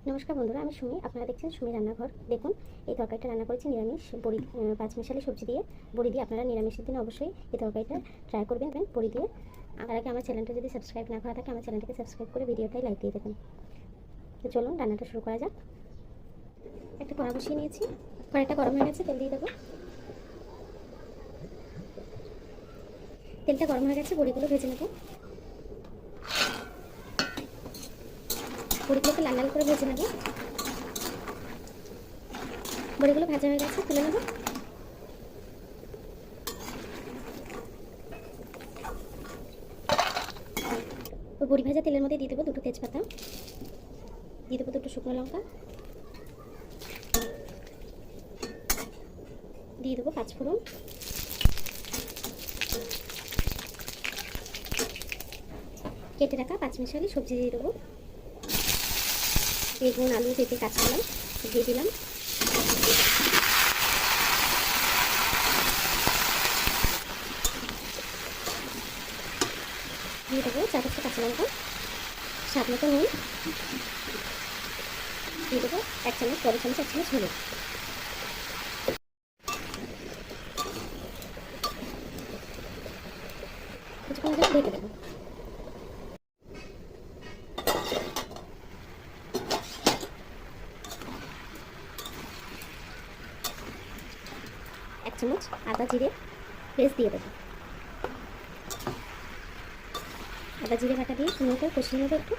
নমস্কার বন্ধুরা, আমি সুমি। আপনারা দেখছেন সুমি রান্নাঘর। দেখুন, এই তরকারিটা রান্না করেছি নিরামিষ বড়ি, পাঁচমিশালি সবজি দিয়ে বড়ি দিয়ে। আপনারা নিরামিষের দিন অবশ্যই এই তরকারিটা ট্রাই করবেন বড়ি দিয়ে। আর আগে আমার চ্যানেলটা যদি সাবস্ক্রাইব না করা থাকে, আমার চ্যানেলটাকে সাবস্ক্রাইব করে ভিডিওটাই লাইক দিয়ে দেবেন। তো চলুন রান্নাটা শুরু করা যাক। একটা কড়া বসিয়ে নিয়েছি, কড়াইটা গরম হয়ে গেছে, তেল দিয়ে দেবো। তেলটা গরম হয়ে গেছে, বড়িগুলো ভেজে নেব। বড়িগুলোকে লাল লাল করে ভেজে নেব। বড়িগুলো ভাজা হয়ে গেছে, তুলে নেব। তো বড়ি ভাজা তেলের মধ্যে দিয়ে দেবো দুটো তেজপাতা, দিয়ে দেবো দুটো শুকনো লঙ্কা, দিয়ে দেবো পাঁচফোড়ন, কেটে রাখা পাঁচমিশালি সবজি দিয়ে দেবো। বেগুন, আলু, পেঁপে, কাঁচকলা দিয়ে দিলাম। দিয়ে দেবো 4-5টা কাঁচা লঙ্কা, স্বাদ মতো নুন, দিয়ে দেবো 1 চামচ, বড় চামচ 1 চামচ হলুদ। কিছুক্ষণ জন্য ঢেকে দেবো। এক চামচ আদা জিরে পেস্ট দিয়ে দেবো। আদা জিরে বাটা দিয়ে সুন্দর করে কষিয়ে নেবো একটু।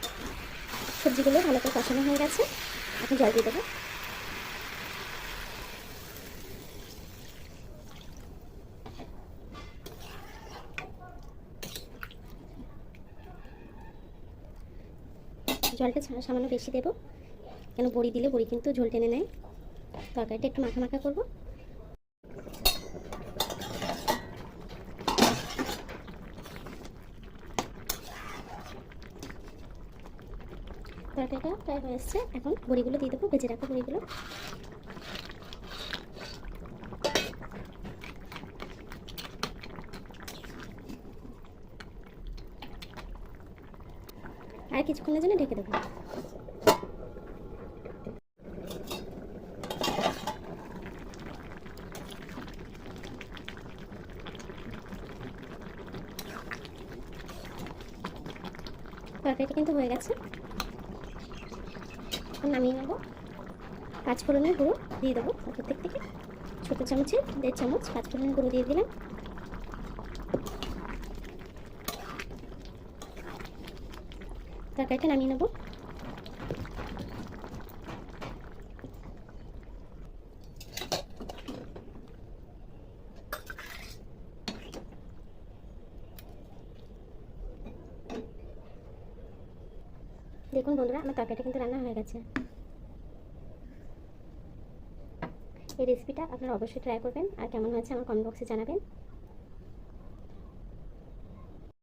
সবজিগুলো ভালো করে কষানো হয়ে গেছে, এখন জল দিয়ে দেবো। জলটা সামান্য বেশি দেবো, কেন বড়ি দিলে বড়ি কিন্তু ঝোল টেনে নেয়। তরকারিটা একটু মাখা মাখা করবো। তরকারিটা প্রায় হয়ে এসছে, এখন বড়িগুলো দিয়ে দেবো, ভেজে রাখা বড়িগুলো। আর কিছুক্ষণের জন্য ঢেকে দেবো। তরকারিটা কিন্তু হয়ে গেছে, এখন নামিয়ে নেবো। পাঁচফোড়নের গুঁড়ো দিয়ে দেবো প্রত্যেক থেকে ছোটো চামচে 1.5 চামচ পাঁচফোড়নের গুঁড়ো দিয়ে দিলাম। তরকারিটা নামিয়ে নেবো। দেখুন বন্ধুরা, আমার তরকারিটা কিন্তু রান্না হয়ে গেছে। এই রেসিপিটা আপনারা অবশ্যই ট্রাই করবেন, আর কেমন হয়েছে আমার কমেন্ট বক্সে জানাবেন।